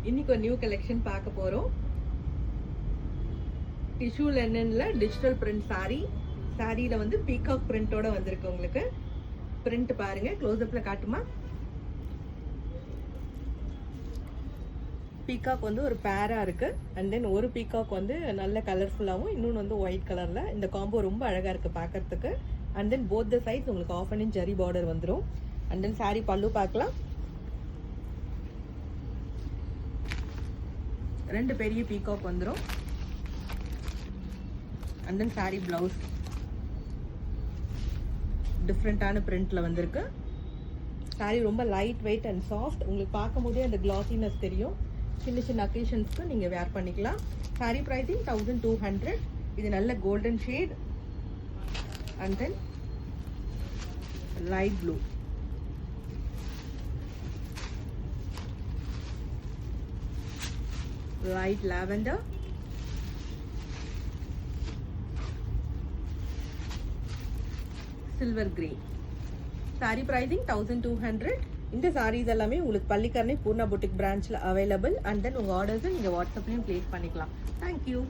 இன்னைக்கு ஒரு new collection பார்க்க போறோம். டிஷ்யூ லெனன்ல டிஜிட்டல் பிரிண்ட் saree. சாரியில வந்து பீகாக் பிரிண்டோட வந்திருக்கு. உங்களுக்கு பிரிண்ட் பாருங்க, க்ளோஸ் அப்ல காட்டுமா? பீகாக் வந்து ஒரு பேரா இருக்கு. அண்ட் தென் ஒரு பீகாக் வந்து நல்ல கலர்ஃபுல்லாகவும், இன்னொன்று வந்து ஒயிட் கலர்ல. இந்த காம்போ ரொம்ப அழகா இருக்கு பார்க்கறதுக்கு. And then both the sides உங்களுக்கு ஆஃப் அண்ட் ஜரி பார்டர் வந்துடும். அண்ட் தென் சாரி பல்லு பார்க்கலாம். ரெண்டு பெரிய பீகாக் வந்துடும். அண்ட் தென் சாரி பிளவுஸ் டிஃப்ரெண்டான பிரிண்ட்ல வந்திருக்கு. சாரி ரொம்ப லைட் வெயிட் அண்ட் சாஃப்ட். உங்களுக்கு பார்க்கும் போதே அந்த கிளாசினஸ் தெரியும். சின்ன சின்ன அக்கேஷன்ஸ்க்கு நீங்க வேர் பண்ணிக்கலாம். Sorry pricing 1200. இது நல்ல golden shade and then light blue. light lavender, silver grey. Saree pricing 1200. இந்த sarees எல்லாமே உங்களுக்கு பள்ளிக்கரணை பூர்ணா புட்டிக் பிரான்ச்ல அவைலபிள். அண்ட் தென் உங்க ஆர்டர்ஸ் நீங்க வாட்ஸ்அப்லயும் பிளேஸ் பண்ணிக்கலாம். Thank you.